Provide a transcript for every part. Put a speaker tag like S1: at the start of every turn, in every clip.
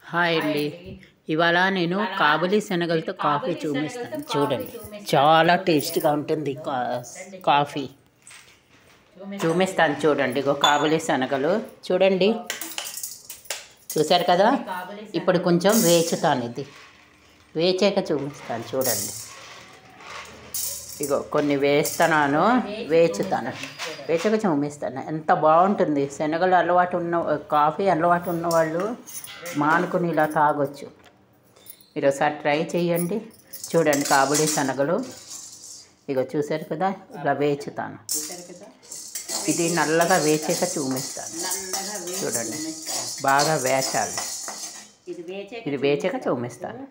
S1: Hi అండి. ఇవాళ నేను కాబూలి శనగలతో కాఫీ చూపిస్తాను. చూడండి, చాలా టేస్ట్గా ఉంటుంది కాఫీ. చూపిస్తాను చూడండి. ఇగో కాబూలి శనగలు చూడండి, చూసారు కదా. ఇప్పుడు కొంచెం వేచుతాను, ఇది వేచాక చూపిస్తాను చూడండి. ఇగో కొన్ని వేస్తున్నాను, వేచాక చూపిస్తాను. ఎంత బాగుంటుంది. శనగలు అలవాటు ఉన్న కాఫీ అలవాటు ఉన్నవాళ్ళు మానుకుని ఇలా తాగొచ్చు. మీరు ఒకసారి ట్రై చేయండి. చూడండి, కాబూలి శనగలు ఇగో చూసారు కదా, ఇలా వేచుతాను. ఇది నల్లగా వేచాక చూపిస్తాను. చూడండి, బాగా వేచాలి. ఇది వేచాక చూపిస్తాను.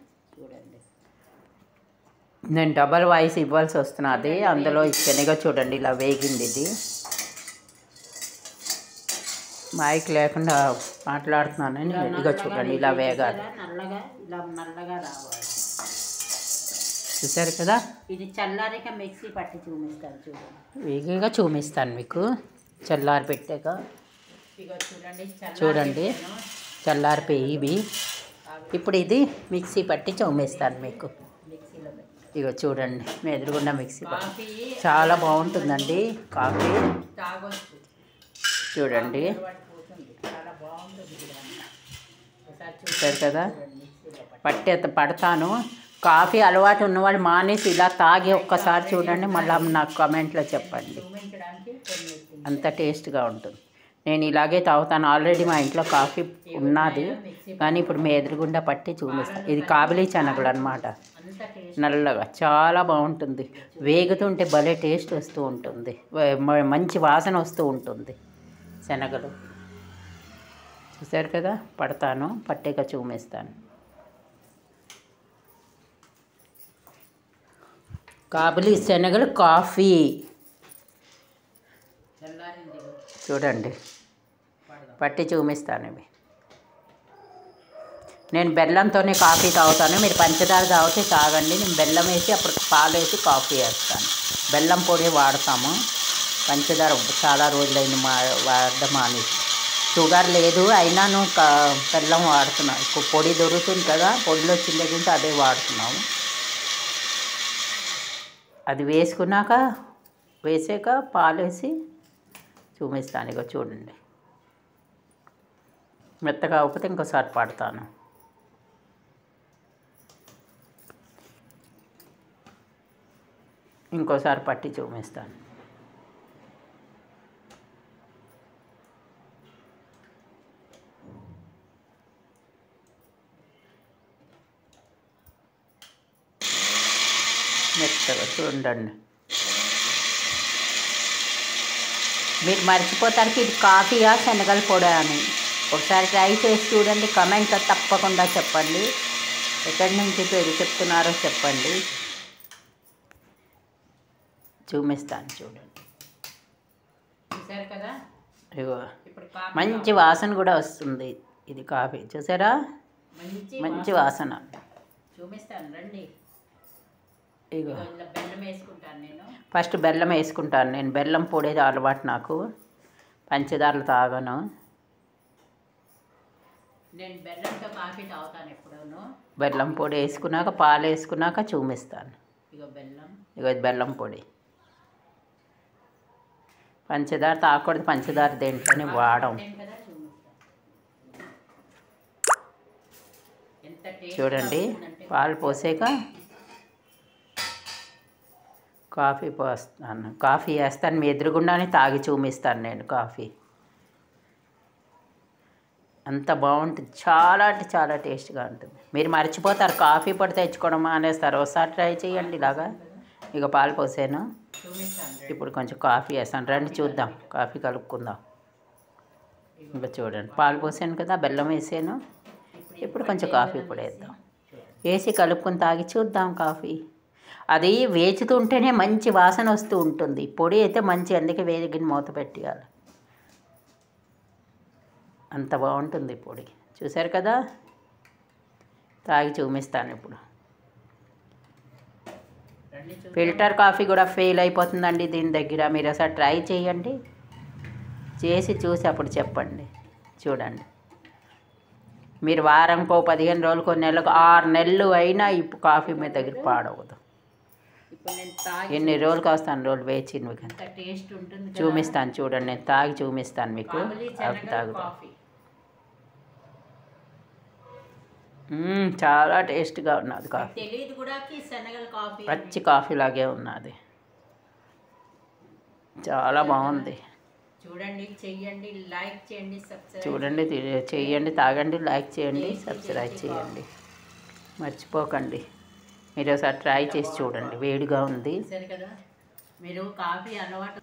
S1: నేను డబల్ వాయిస్ ఇవ్వాల్సి వస్తున్నది. అందులో శనగ చూడండి ఇలా వేగింది. ఇది మైక్ లేకుండా మాట్లాడుతున్నానని ఇదిగో చూడండి, ఇలా వేగాలి. నల్లగా రావాలి. చూసారు కదా. ఇది చల్లారిక మిక్సీ పట్టి చూపిస్తాను. చూడండి, వేగంగా చూపిస్తాను మీకు. చల్లారి పెట్టాక చూడండి, చల్లారిపోయి ఇవి. ఇప్పుడు ఇది మిక్సీ పట్టి చూపిస్తాను మీకు. ఇగో చూడండి, మీ ఎదురుగుండా మిక్సీ పట్టి చాలా బాగుంటుందండి కాఫీ. చూడండి, చూసారు కదా. పడతాను. కాఫీ అలవాటు ఉన్నవాళ్ళు మానేసి ఇలా తాగి ఒక్కసారి చూడండి, మళ్ళీ నాకు కామెంట్లో చెప్పండి. అంత టేస్ట్గా ఉంటుంది. నేను ఇలాగే తాగుతాను. ఆల్రెడీ మా ఇంట్లో కాఫీ ఉన్నది, కానీ ఇప్పుడు మీ ఎదురుగుండా పట్టి చూపిస్తాను. ఇది కాబూలి శనగలు అన్నమాట. నల్లగా చాలా బాగుంటుంది. వేగుతుంటే భలే టేస్ట్ వస్తూ ఉంటుంది, మంచి వాసన వస్తూ ఉంటుంది శనగలు. చూసారు కదా. పడతాను, పట్టాక చూపిస్తాను. కాబూలి శనగలు కాఫీ చూడండి, పట్టి చూపిస్తాను. ఇవి నేను బెల్లంతోనే కాఫీ తాగుతాను. మీరు పంచదార తాగితే తాగండి. నేను బెల్లం వేసి అప్పుడు పాలు వేసి కాఫీ వేస్తాను. బెల్లం పొడి వాడతాము, పంచదార చాలా రోజులైంది వాడడం మానేసి. షుగర్ లేదు అయినాను బెల్లం వాడుతున్నాం. ఇప్పుడు పొడి దొరుకుతుంది కదా, పొడిలో వచ్చిన దగ్గర నుంచి అదే వాడుతున్నాము. అది వేసాక పాలు వేసి చూపిస్తాను. ఇక చూడండి, మెత్తగా కాకపోతే ఇంకోసారి పడతాను. ఇంకోసారి పట్టి చూపిస్తాను. మెత్తగా చూడండి. మీరు మర్చిపోతారు ఇది కాఫీయా శనగల పొడి అని. ఒకసారి ట్రై చేసి చూడండి, కమెంట్లో తప్పకుండా చెప్పండి. ఎక్కడి నుంచి పేరు చెప్తున్నారో చెప్పండి. చూపిస్తాను చూడండి. చూసారు కదా. ఇగో మంచి వాసన కూడా వస్తుంది. ఇది కాఫీ చూసారా, మంచి వాసన. చూపిస్తాను రండి. ఇగో బెల్లం వేసుకుంటాను నేను. ఫస్ట్ బెల్లం వేసుకుంటాను నేను. బెల్లం పొడి అలవాటు నాకు, పంచదారలు తాగను. నేను బెల్లంతో కాఫీ తాగుతాను ఎప్పుడూను. బెల్లం పొడి వేసుకున్నాక పాలు వేసుకున్నాక చూపిస్తాను. ఇగో బెల్లం పొడి. పంచదార తాగకూడదు, పంచదార దేంట్లోనే వాడం. చూడండి, పాలు పోసాక కాఫీ పోస్తాను. కాఫీ వేస్తాను, మీ ఎదురుగుండానే తాగి చూపిస్తాను నేను కాఫీ. అంత బాగుంటుంది, చాలా అంటే చాలా టేస్ట్గా ఉంటుంది. మీరు మర్చిపోతారు, కాఫీ పొడి తెచ్చుకోవడం మానేస్తారు. ఒకసారి ట్రై చేయండి ఇలాగా. ఇక పాలు పోసాను, ఇప్పుడు కొంచెం కాఫీ వేస్తాను. రండి చూద్దాం, కాఫీ కలుపుకుందాం. ఇంకా చూడండి, పాలు పోసాను కదా, బెల్లం వేసాను. ఇప్పుడు కొంచెం కాఫీ పొడి వేద్దాం, వేసి కలుపుకొని తాగి చూద్దాం కాఫీ. అది వేచుతుంటేనే మంచి వాసన వస్తూ ఉంటుంది. పొడి అయితే మంచి, అందుకే వేగిన మూత పెట్టేయాలి. అంత బాగుంటుంది పొడి. చూసారు కదా. తాగి చూపిస్తాను ఇప్పుడు. ఫిల్టర్ కాఫీ కూడా ఫెయిల్ అయిపోతుందండి దీని దగ్గర. మీరు ఒకసారి ట్రై చేయండి, చేసి చూసి అప్పుడు చెప్పండి. చూడండి, మీరు వారంకో 15 రోజులకో నెలకు 6 నెలలు అయినా ఇప్పుడు కాఫీ మీ దగ్గర పాడవదు.
S2: ఇప్పుడు నేను తాగి
S1: ఎన్ని రోజులు కాస్తాను రోజులు వేచింది మీకు
S2: అంత టేస్ట్ ఉంటుంది కదా.
S1: చూపిస్తాను చూడండి, నేను తాగి చూపిస్తాను మీకు.
S2: కాబూలీ
S1: అవి
S2: శనగల
S1: తాగుతాను.
S2: కాఫీ.
S1: చాలా టేస్ట్గా ఉన్నది కాఫీ.
S2: తెలియదు కూడా శనగల కాఫీ
S1: పచ్చి కాఫీ లాగే ఉన్నది, చాలా బాగుంది.
S2: చూడండి, చెయ్యండి, లైక్ చేయండి, సబ్స్క్రైబ్
S1: చూడండి, చెయ్యండి, తాగండి, లైక్ చేయండి, సబ్స్క్రైబ్ చేయండి, మర్చిపోకండి. మీరు ఒకసారి ట్రై చేసి చూడండి, వేడిగా ఉంది.
S2: సరే కదా. మీరు కాఫీ అలవాటు